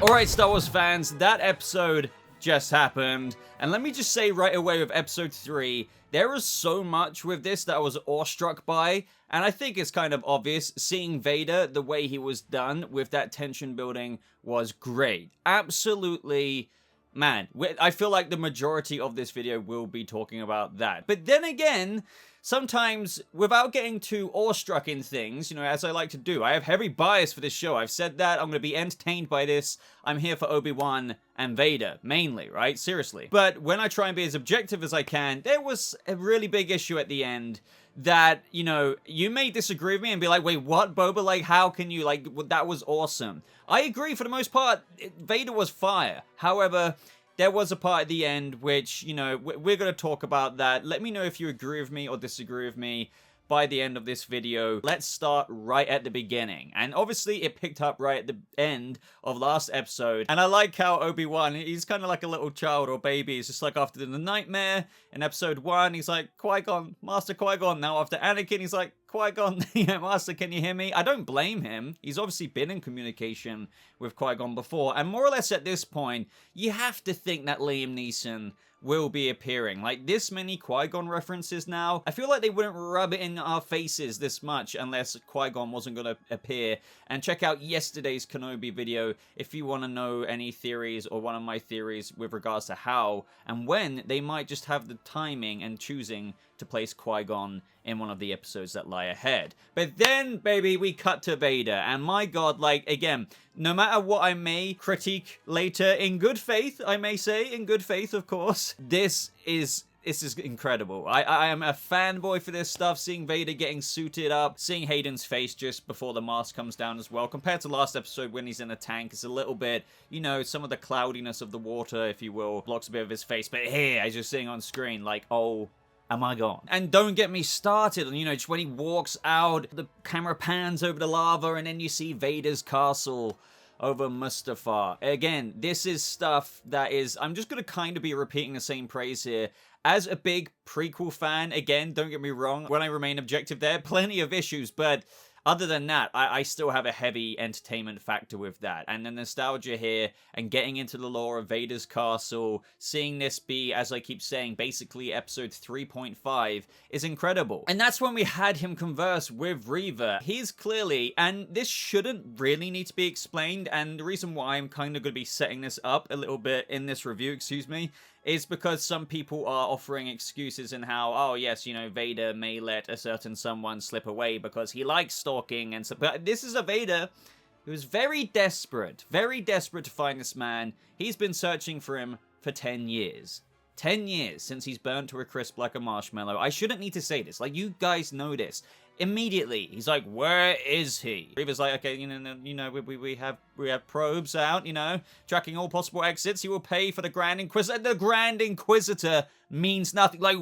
Alright, Star Wars fans, that episode just happened. And let me just say right away with episode 3, there is so much with this that I was awestruck by. And I think it's kind of obvious. Seeing Vader, the way he was done with that tension building was great. Absolutely. Man, I feel like the majority of this video will be talking about that. But then again, sometimes, without getting too awestruck in things, you know, as I like to do, I have heavy bias for this show. I've said that. I'm going to be entertained by this. I'm here for Obi-Wan and Vader, mainly, right? Seriously. But when I try and be as objective as I can, there was a really big issue at the end that, you know, you may disagree with me and be like, wait, what, Boba? Like, how can you, like, that was awesome. I agree, for the most part, Vader was fire. However, there was a part at the end which, you know, we're going to talk about that. Let me know if you agree with me or disagree with me by the end of this video. Let's start right at the beginning. And obviously, it picked up right at the end of last episode. And I like how Obi-Wan, he's kind of like a little child or baby. It's just like after the nightmare in episode 1, he's like, Qui-Gon, Master Qui-Gon. Now after Anakin, he's like, Qui-Gon, yeah, Master, can you hear me? I don't blame him. He's obviously been in communication with Qui-Gon before. And more or less at this point, you have to think that Liam Neeson will be appearing. Like, this many Qui-Gon references now, I feel like they wouldn't rub it in our faces this much unless Qui-Gon wasn't going to appear. And check out yesterday's Kenobi video if you want to know any theories or one of my theories with regards to how and when they might just have the timing and choosing to place Qui-Gon in one of the episodes that lie ahead. But then, baby, we cut to Vader, and my god, like, again, no matter what I may critique later, in good faith, I may say, in good faith, of course, this is incredible. I am a fanboy for this stuff, seeing Vader getting suited up, seeing Hayden's face just before the mask comes down as well. Compared to last episode when he's in a tank, it's a little bit, you know, some of the cloudiness of the water, if you will, blocks a bit of his face. But here, as you're seeing on screen, like, oh, am I gone? And don't get me started on, you know, just when he walks out, the camera pans over the lava, and then you see Vader's castle over Mustafar. Again, this is stuff that is, I'm just going to kind of be repeating the same praise here. As a big prequel fan, again, don't get me wrong, when I remain objective there, plenty of issues, but other than that, I still have a heavy entertainment factor with that. And the nostalgia here, and getting into the lore of Vader's castle, seeing this be, as I keep saying, basically episode 3.5, is incredible. And that's when we had him converse with Reva. He's clearly, and this shouldn't really need to be explained, and the reason why I'm kind of going to be setting this up a little bit in this review, excuse me, is because some people are offering excuses in how, oh yes, you know, Vader may let a certain someone slip away because he likes stalking and so. But this is a Vader who's very desperate to find this man. He's been searching for him for 10 years. 10 years since he's burned to a crisp like a marshmallow. I shouldn't need to say this. Like, you guys know this. Immediately, he's like, where is he? Reva's like, okay, we have probes out, you know, tracking all possible exits. He will pay for the Grand Inquisitor. The Grand Inquisitor means nothing. Like,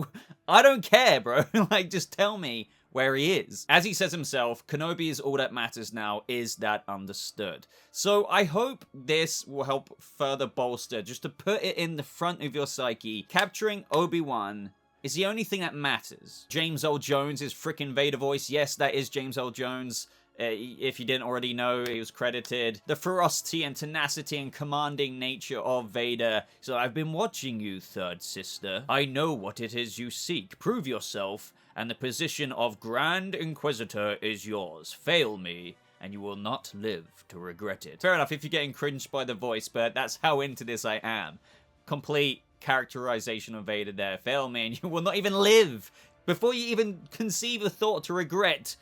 I don't care, bro. Like, just tell me where he is. As he says himself, Kenobi is all that matters now. Is that understood? So I hope this will help further bolster, just to put it in the front of your psyche, capturing Obi-Wan is the only thing that matters. James Earl Jones is frickin' Vader voice. Yes, that is James Earl Jones. If you didn't already know, he was credited. The ferocity and tenacity and commanding nature of Vader. So I've been watching you, third sister. I know what it is you seek. Prove yourself, and the position of Grand Inquisitor is yours. Fail me, and you will not live to regret it. Fair enough if you're getting cringed by the voice, but that's how into this I am. Complete characterization of Vader there. Fail me and you will not even live. Before you even conceive the thought to regret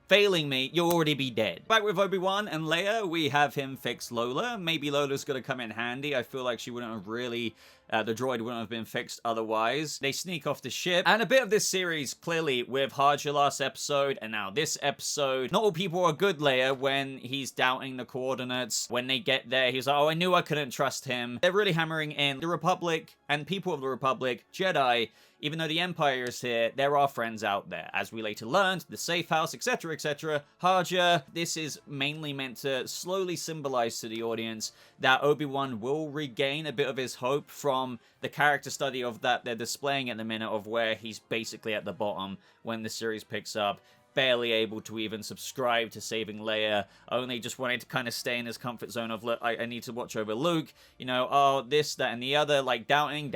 failing me, you'll already be dead. Back with Obi-Wan and Leia, we have him fix Lola. Maybe Lola's gonna come in handy. I feel like she wouldn't have really, the droid wouldn't have been fixed otherwise. They sneak off the ship. And a bit of this series, clearly, with Haja last episode, and now this episode. Not all people are good, Leia, when he's doubting the coordinates. When they get there, he's like, oh, I knew I couldn't trust him. They're really hammering in the Republic and people of the Republic, Jedi. Even though the Empire is here, there are friends out there. As we later learned, the safe house, etc., etc. Haja, this is mainly meant to slowly symbolize to the audience that Obi-Wan will regain a bit of his hope from the character study of that they're displaying at the minute of where he's basically at the bottom when the series picks up. barely able to even subscribe to saving Leia, only just wanted to kind of stay in his comfort zone of, look, I need to watch over Luke, you know, oh, this, that, and the other, like, doubting,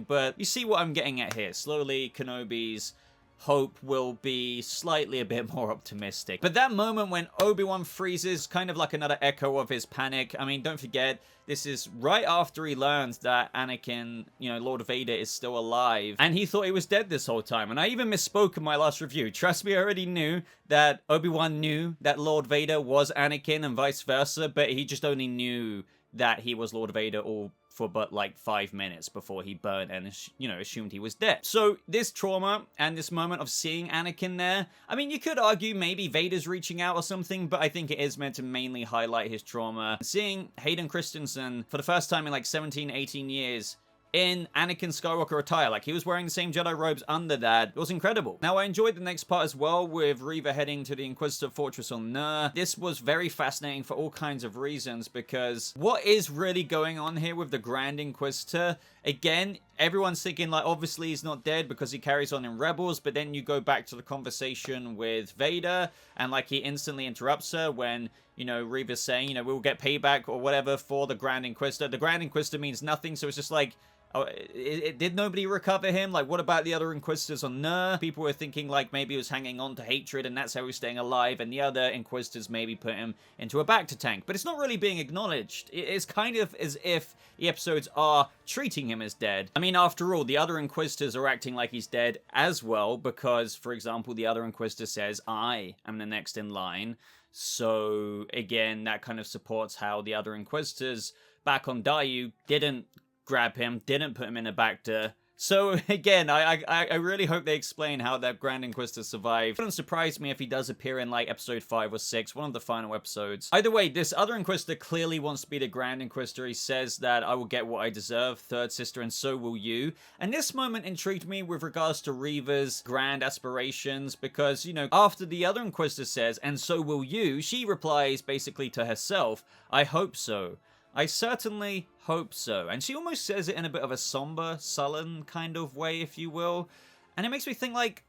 but you see what I'm getting at here. Slowly, Kenobi's hope will be slightly a bit more optimistic. But that moment when Obi-Wan freezes, kind of like another echo of his panic. I mean, don't forget, this is right after he learns that Anakin, you know, Lord Vader is still alive, and he thought he was dead this whole time. And I even misspoke in my last review. Trust me, I already knew that Obi-Wan knew that Lord Vader was Anakin and vice versa, but he just only knew that he was Lord Vader all for but like 5 minutes before he burned and, you know, assumed he was dead. So this trauma and this moment of seeing Anakin there, I mean, you could argue maybe Vader's reaching out or something, but I think it is meant to mainly highlight his trauma. Seeing Hayden Christensen for the first time in like 17, 18 years in Anakin Skywalker attire, like he was wearing the same Jedi robes under that. It was incredible. Now, I enjoyed the next part as well, with Reva heading to the Inquisitor fortress on Nur. This was very fascinating for all kinds of reasons, because what is really going on here with the Grand Inquisitor? Again, everyone's thinking, like, obviously he's not dead because he carries on in Rebels, but then you go back to the conversation with Vader, and like he instantly interrupts her when, you know, Reva's saying, you know, we'll get payback or whatever for the Grand Inquisitor. The Grand Inquisitor means nothing, so it's just like, oh, did nobody recover him? Like, what about the other Inquisitors on Nur? People were thinking, like, maybe he was hanging on to hatred and that's how he's staying alive, and the other Inquisitors maybe put him into a bacta tank. But it's not really being acknowledged. It's kind of as if the episodes are treating him as dead. I mean, after all, the other Inquisitors are acting like he's dead as well, because, for example, the other Inquisitor says, I am the next in line. So, again, that kind of supports how the other Inquisitors back on Daiyu didn't grab him, didn't put him in a bacta. So again, I really hope they explain how that Grand Inquisitor survived. It wouldn't surprise me if he does appear in like episode 5 or 6, one of the final episodes. Either way, this other Inquisitor clearly wants to be the Grand Inquisitor. He says that I will get what I deserve, third sister, and so will you. And this moment intrigued me with regards to Reva's grand aspirations, because, you know, after the other Inquisitor says, and so will you, she replies basically to herself, I hope so. I certainly hope so. And she almost says it in a bit of a somber, sullen kind of way, if you will. And it makes me think, like,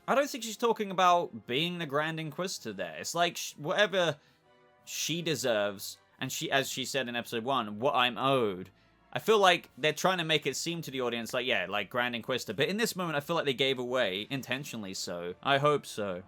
I don't think she's talking about being the Grand Inquisitor there. It's like, whatever she deserves, and she, as she said in episode 1, what I'm owed. I feel like they're trying to make it seem to the audience like, yeah, like Grand Inquisitor. But in this moment, I feel like they gave away, intentionally so. I hope so.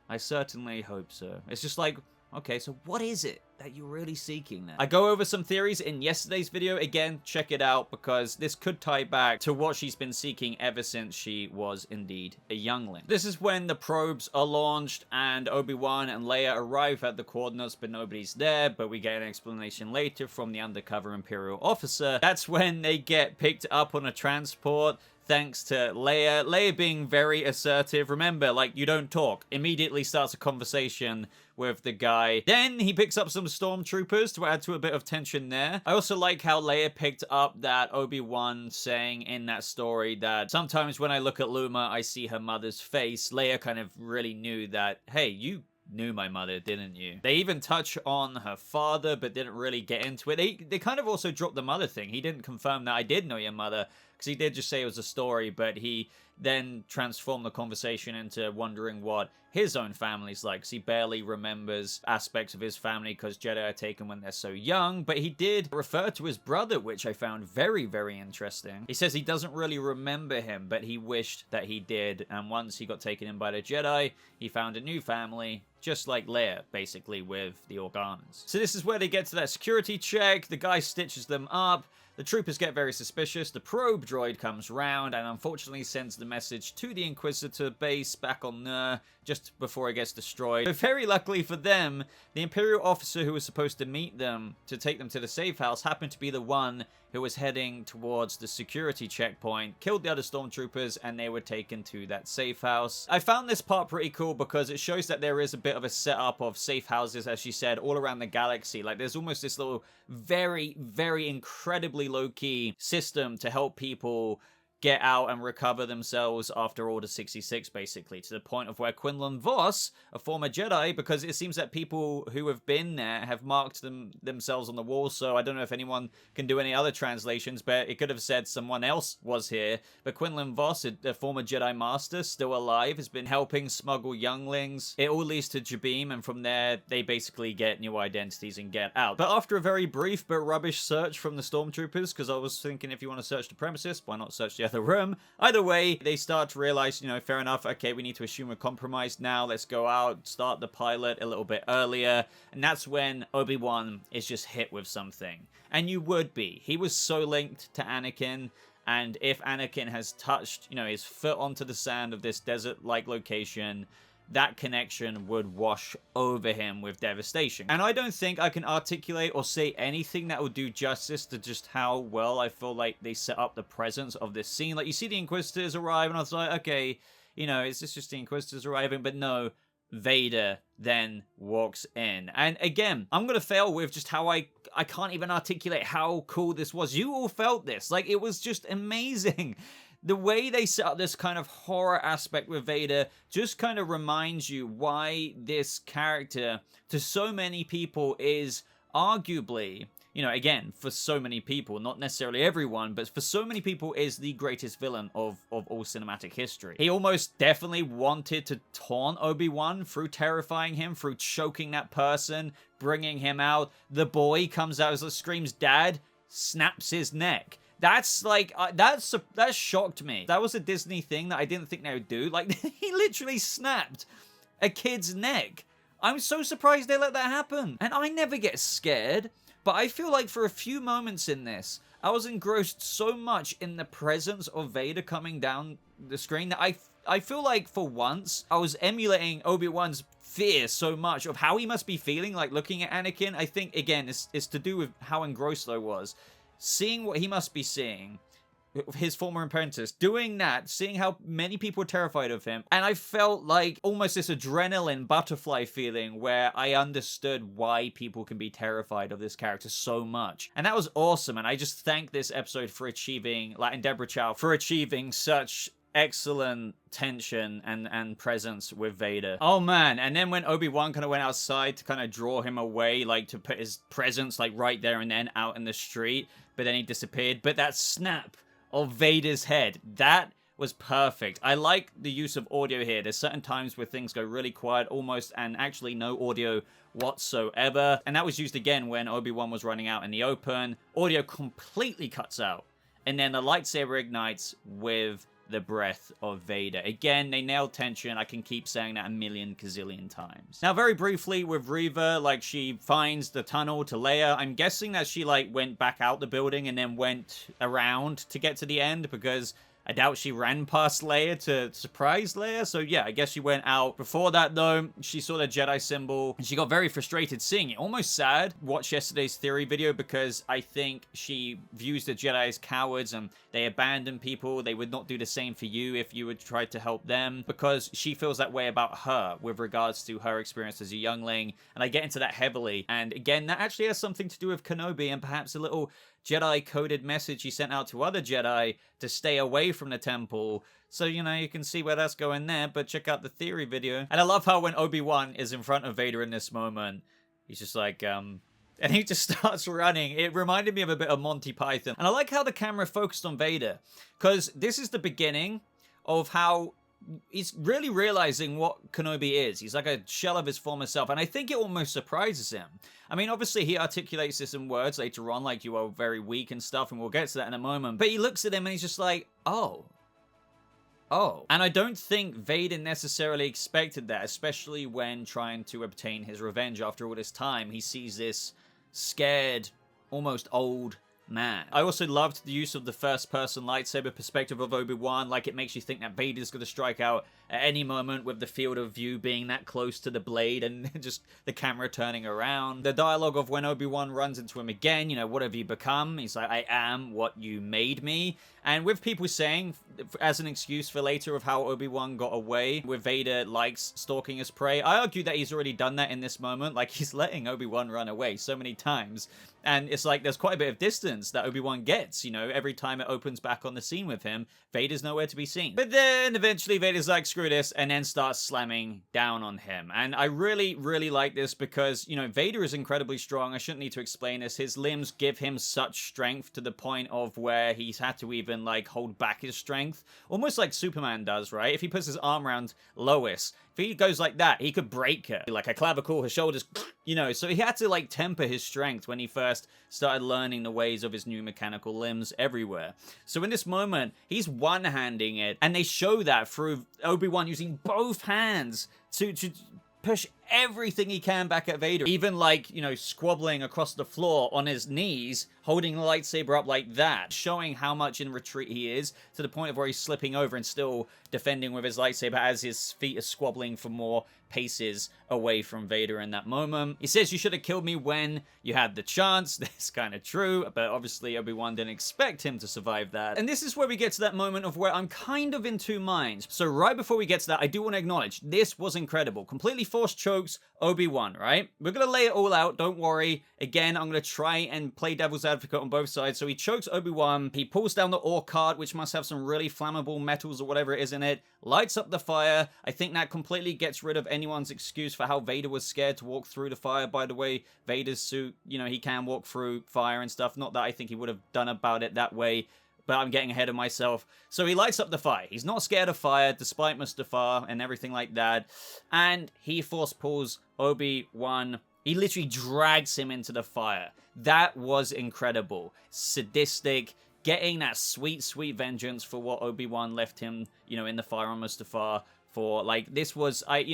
I certainly hope so. It's just like, okay, so what is it that you're really seeking then? I go over some theories in yesterday's video. Again, check it out, because this could tie back to what she's been seeking ever since she was indeed a youngling. This is when the probes are launched and Obi-Wan and Leia arrive at the coordinates, but nobody's there, but we get an explanation later from the undercover Imperial officer. That's when they get picked up on a transport, thanks to Leia. Leia being very assertive. Remember, like, you don't talk. Immediately starts a conversation with the guy. Then he picks up some stormtroopers to add to a bit of tension there. I also like how Leia picked up that Obi-Wan saying in that story that sometimes when I look at Luma, I see her mother's face. Leia kind of really knew that, hey, you knew my mother, didn't you? They even touch on her father, but didn't really get into it. They kind of also dropped the mother thing. He didn't confirm that I did know your mother, because he did just say it was a story, but he then transformed the conversation into wondering what his own family's like, because he barely remembers aspects of his family because Jedi are taken when they're so young, but he did refer to his brother, which I found very, very interesting. He says he doesn't really remember him, but he wished that he did, and once he got taken in by the Jedi, he found a new family, just like Leia, basically, with the Organas. So this is where they get to that security check. The guy stitches them up. The troopers get very suspicious. The probe droid comes round and unfortunately sends the message to the Inquisitor base back on Nur just before it gets destroyed. But very luckily for them, the Imperial officer who was supposed to meet them to take them to the safe house happened to be the one who was heading towards the security checkpoint, killed the other stormtroopers, and they were taken to that safe house. I found this part pretty cool because it shows that there is a bit of a setup of safe houses, as she said, all around the galaxy. Like, there's almost this little very, very incredibly low-key system to help people get out and recover themselves after Order 66, basically, to the point of where Quinlan Vos, a former Jedi, because it seems that people who have been there have marked themselves on the wall, so I don't know if anyone can do any other translations, but it could have said someone else was here. But Quinlan Vos, a former Jedi Master, still alive, has been helping smuggle younglings. It all leads to Jabeam, and from there, they basically get new identities and get out. But after a very brief but rubbish search from the Stormtroopers, because I was thinking if you want to search the premises, why not search the other room? Either way, they start to realize, fair enough, okay, we need to assume we're compromised now, let's go out, start the pilot a little bit earlier, and that's when Obi-Wan is just hit with something. And you would be. He was so linked to Anakin, and if Anakin has touched, his foot onto the sand of this desert-like location, that connection would wash over him with devastation. And I don't think I can articulate or say anything that will do justice to just how well I feel like they set up the presence of this scene. Like, you see the Inquisitors arrive, and I was like, okay, is this just the Inquisitors arriving? But no, Vader then walks in. And again, I'm gonna fail with just how I can't even articulate how cool this was. You all felt this. Like, it was just amazing. The way they set up this kind of horror aspect with Vader just kind of reminds you why this character, to so many people, is arguably, again, for so many people, not necessarily everyone, but for so many people, is the greatest villain of all cinematic history. He almost definitely wanted to taunt Obi-Wan through terrifying him, through choking that person, bringing him out. The boy comes out, screams, "Dad," snaps his neck. That's like, that shocked me. That was a Disney thing that I didn't think they would do. Like, he literally snapped a kid's neck. I'm so surprised they let that happen. And I never get scared, but I feel like for a few moments in this, I was engrossed so much in the presence of Vader coming down the screen that I feel like for once, I was emulating Obi-Wan's fear so much of how he must be feeling, like looking at Anakin. I think, again, it's to do with how engrossed I was. Seeing what he must be seeing, his former apprentice, doing that, seeing how many people were terrified of him, and I felt like almost this adrenaline butterfly feeling where I understood why people can be terrified of this character so much. And that was awesome, and I just thank this episode for achieving, and Deborah Chow, for achieving such excellent tension and presence with Vader. Oh man, and then when Obi-Wan kind of went outside to kind of draw him away, like to put his presence like right there and then out in the street, but then he disappeared. But that snap of Vader's head, that was perfect. I like the use of audio here. There's certain times where things go really quiet almost, and actually no audio whatsoever. And that was used again when Obi-Wan was running out in the open. Audio completely cuts out. And then the lightsaber ignites with the breath of Vader. Again, they nailed tension. I can keep saying that a million gazillion times. Now, very briefly with Reva, she finds the tunnel to Leia. I'm guessing that she, went back out the building and then went around to get to the end, because I doubt she ran past Leia to surprise Leia. So yeah, I guess she went out. Before that though, she saw the Jedi symbol and she got very frustrated seeing it. Almost sad. Watch yesterday's theory video, because I think she views the Jedi as cowards and they abandon people. They would not do the same for you if you would try to help them, because she feels that way about her with regards to her experience as a youngling. And I get into that heavily. And again, that actually has something to do with Kenobi and perhaps a little Jedi-coded message he sent out to other Jedi to stay away from the temple. So, you can see where that's going there, but check out the theory video. And I love how when Obi-Wan is in front of Vader in this moment, he's just like, and he just starts running. It reminded me of a bit of Monty Python. And I like how the camera focused on Vader, because this is the beginning of how he's really realizing what Kenobi is. He's like a shell of his former self, and I think it almost surprises him. I mean, obviously, he articulates this in words later on, like, you are very weak and stuff, and we'll get to that in a moment. But he looks at him, and he's just like, oh. And I don't think Vader necessarily expected that, especially when trying to obtain his revenge after all this time. He sees this scared, almost old man. I also loved the use of the first-person lightsaber perspective of Obi-Wan. Like, it makes you think that Vader's going to strike out at any moment, with the field of view being that close to the blade and just the camera turning around. The dialogue of when Obi-Wan runs into him again, what have you become? He's like, I am what you made me. And with people saying, as an excuse for later of how Obi-Wan got away with Vader likes stalking his prey, I argue that he's already done that in this moment. Like, he's letting Obi-Wan run away so many times. And it's like, there's quite a bit of distance silence that Obi-Wan gets, you know, every time it opens back on the scene with him. Vader's nowhere to be seen. But then eventually Vader's like, screw this, and then starts slamming down on him. And I really, really like this because, you know, Vader is incredibly strong. I shouldn't need to explain this. His limbs give him such strength to the point of where he's had to even, like, hold back his strength. Almost like Superman does, right? If he puts his arm around Lois, if he goes like that, he could break her. Like a clavicle, her shoulders, you know. So he had to, like, temper his strength when he first started learning the ways of his new mechanical limbs everywhere. So in this moment, he's one-handing it, and they show that through Obi-Wan using both hands to push everything he can back at Vader. Even, like, you know, squabbling across the floor on his knees, holding the lightsaber up like that, showing how much in retreat he is, to the point of where he's slipping over and still defending with his lightsaber as his feet are squabbling for more paces away from Vader in that moment. He says, you should have killed me when you had the chance. That's kind of true, but obviously Obi-Wan didn't expect him to survive that. And this is where we get to that moment of where I'm kind of in two minds. So right before we get to that, I do want to acknowledge, this was incredible. Completely forced chokes Obi-Wan, right? We're going to lay it all out, don't worry. Again, I'm going to try and play devil's advocate on both sides. So he chokes Obi-Wan, he pulls down the ore cart, which must have some really flammable metals or whatever it is in it, lights up the fire. I think that completely gets rid of anyone's excuse for how Vader was scared to walk through the fire. By the way, Vader's suit, you know, he can walk through fire and stuff. Not that I think he would have done about it that way, but I'm getting ahead of myself. So he lights up the fire. He's not scared of fire, despite Mustafar and everything like that. And he force pulls Obi-Wan. He literally drags him into the fire. That was incredible. Sadistic. Getting that sweet, sweet vengeance for what Obi-Wan left him, you know, in the fire on Mustafar for. Like, this was, I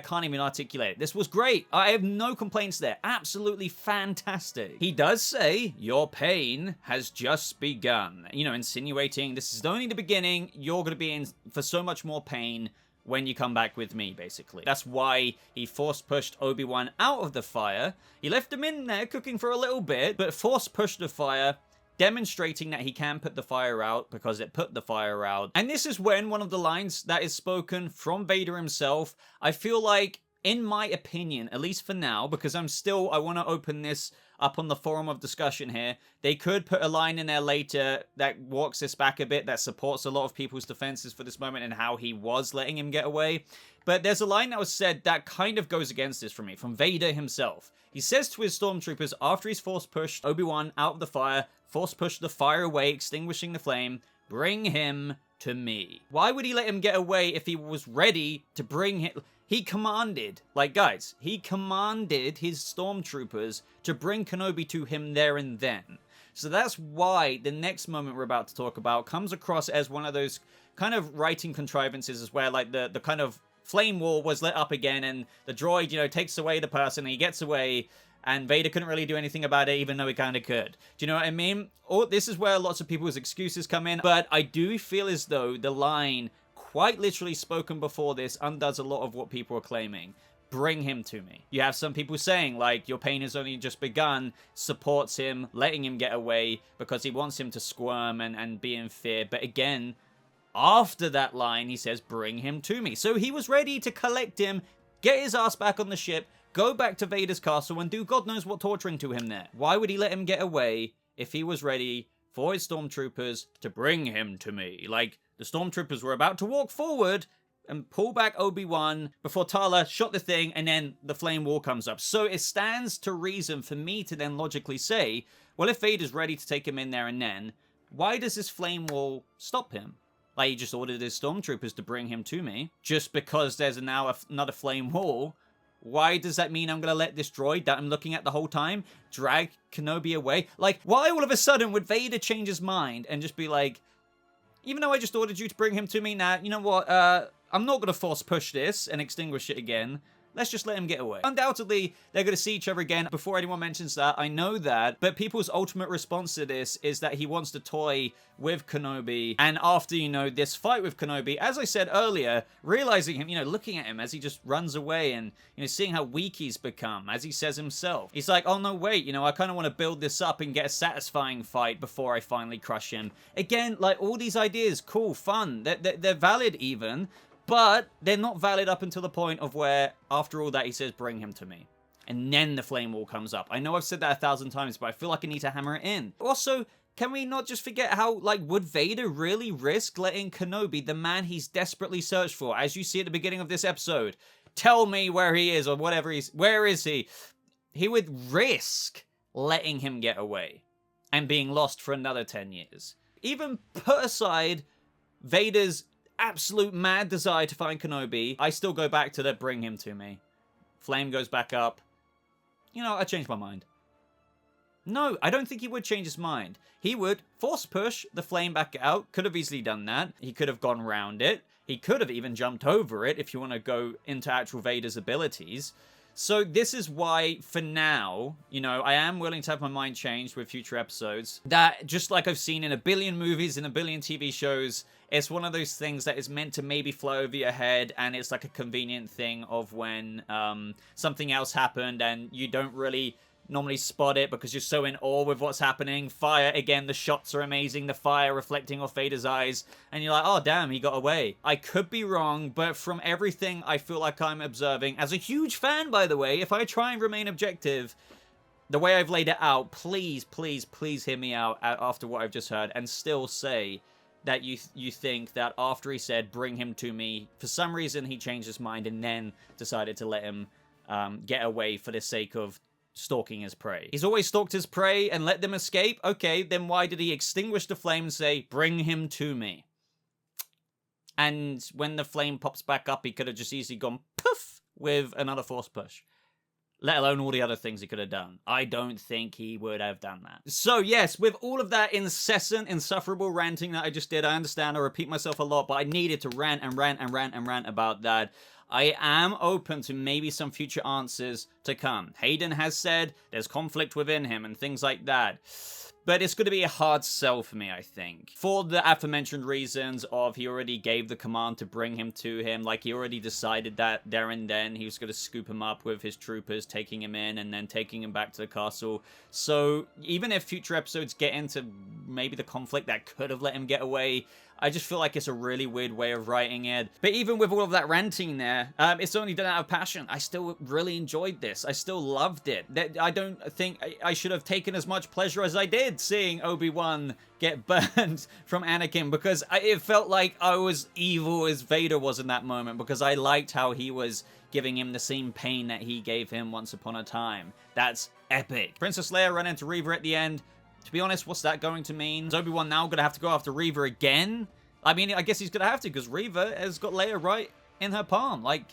can't even articulate it. This was great. I have no complaints there. Absolutely fantastic. He does say, your pain has just begun. You know, insinuating this is only the beginning. You're going to be in for so much more pain when you come back with me, basically. That's why he force-pushed Obi-Wan out of the fire. He left him in there cooking for a little bit, but force-pushed the fire, demonstrating that he can put the fire out because it put the fire out. And this is when one of the lines that is spoken from Vader himself, I feel like, in my opinion, at least for now, because I want to open this up on the forum of discussion here. They could put a line in there later that walks this back a bit, that supports a lot of people's defenses for this moment and how he was letting him get away. But there's a line that was said that kind of goes against this for me, from Vader himself. He says to his stormtroopers after he's force-pushed Obi-Wan out of the fire, force-pushed the fire away, extinguishing the flame, bring him to me. Why would he let him get away if he was ready to bring him? He commanded, like, guys, he commanded his stormtroopers to bring Kenobi to him there and then. So that's why the next moment we're about to talk about comes across as one of those kind of writing contrivances, as where, like, the kind of flame wall was lit up again, and the droid, you know, takes away the person, and he gets away, and Vader couldn't really do anything about it, even though he kind of could. Do you know what I mean? This is where lots of people's excuses come in, but I do feel as though the line, quite literally spoken before this, undoes a lot of what people are claiming. Bring him to me. You have some people saying, like, your pain has only just begun, supports him, letting him get away, because he wants him to squirm and be in fear. But again, after that line, he says, bring him to me. So he was ready to collect him, get his ass back on the ship, go back to Vader's castle, and do God knows what torturing to him there. Why would he let him get away if he was ready for his stormtroopers to bring him to me? Like, the stormtroopers were about to walk forward and pull back Obi-Wan before Tala shot the thing, and then the flame wall comes up. So it stands to reason for me to then logically say, well, if Vader's ready to take him in there and then, why does this flame wall stop him? Like, he just ordered his stormtroopers to bring him to me. Just because there's now another flame wall, why does that mean I'm going to let this droid that I'm looking at the whole time drag Kenobi away? Like, why all of a sudden would Vader change his mind and just be like, even though I just ordered you to bring him to me, now, you know what, I'm not going to force push this and extinguish it again. Let's just let him get away. Undoubtedly, they're going to see each other again. Before anyone mentions that, I know that. But people's ultimate response to this is that he wants to toy with Kenobi. And after, you know, this fight with Kenobi, as I said earlier, realizing him, you know, looking at him as he just runs away and, you know, seeing how weak he's become, as he says himself. He's like, oh, no, wait, you know, I kind of want to build this up and get a satisfying fight before I finally crush him. Again, like, all these ideas, cool, fun. They're valid even. But they're not valid up until the point of where, after all that, he says, bring him to me. And then the flame wall comes up. I know I've said that 1,000 times, but I feel like I need to hammer it in. Also, can we not just forget how, like, would Vader really risk letting Kenobi, the man he's desperately searched for, as you see at the beginning of this episode, tell me where he is or whatever where is he? He would risk letting him get away and being lost for another 10 years. Even put aside Vader's absolute mad desire to find Kenobi, I still go back to the bring him to me. Flame goes back up. You know, I changed my mind. No, I don't think he would change his mind. He would force push the flame back out. Could have easily done that. He could have gone around it. He could have even jumped over it if you want to go into actual Vader's abilities. So this is why, for now, you know, I am willing to have my mind changed with future episodes. That, just like I've seen in a billion movies, in a billion TV shows, it's one of those things that is meant to maybe fly over your head, and it's like a convenient thing of when something else happened and you don't really normally spot it because you're so in awe with what's happening. Fire, again, the shots are amazing, the fire reflecting off Vader's eyes, and you're like, oh damn, he got away. I could be wrong, but from everything I feel like I'm observing, as a huge fan, by the way, if I try and remain objective, the way I've laid it out, please, please, please hear me out after what I've just heard, and still say that you think that after he said, bring him to me, for some reason he changed his mind and then decided to let him get away for the sake of stalking his prey. He's always stalked his prey and let them escape? Okay, then why did he extinguish the flame and say, bring him to me? And when the flame pops back up, he could have just easily gone poof with another force push. Let alone all the other things he could have done. I don't think he would have done that. So yes, with all of that incessant, insufferable ranting that I just did, I understand I repeat myself a lot, but I needed to rant and rant and rant and rant about that. I am open to maybe some future answers to come. Hayden has said there's conflict within him and things like that. But it's going to be a hard sell for me, I think. For the aforementioned reasons of he already gave the command to bring him to him. Like, he already decided that there and then he was going to scoop him up with his troopers, taking him in and then taking him back to the castle. So, even if future episodes get into maybe the conflict that could have let him get away, I just feel like it's a really weird way of writing it. But even with all of that ranting there, it's only done out of passion. I still really enjoyed this. I still loved it. I don't think I should have taken as much pleasure as I did seeing Obi-Wan get burned from Anakin, because it felt like I was evil as Vader was in that moment, because I liked how he was giving him the same pain that he gave him once upon a time. That's epic. Princess Leia ran into Reva at the end. To be honest, what's that going to mean? Is Obi-Wan now going to have to go after Reva again? I mean, I guess he's going to have to, because Reva has got Leia right in her palm. Like,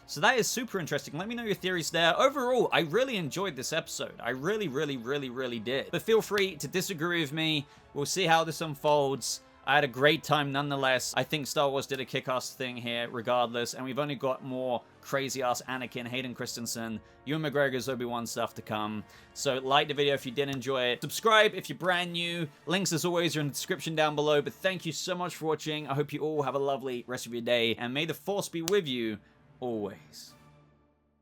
so that is super interesting. Let me know your theories there. Overall, I really enjoyed this episode. I really, really, really, really did. But feel free to disagree with me. We'll see how this unfolds. I had a great time nonetheless. I think Star Wars did a kick-ass thing here regardless, and we've only got more crazy-ass Anakin, Hayden Christensen, Ewan McGregor's Obi-Wan stuff to come. So like the video if you did enjoy it. Subscribe if you're brand new. Links as always are in the description down below, but thank you so much for watching. I hope you all have a lovely rest of your day, and may the Force be with you always.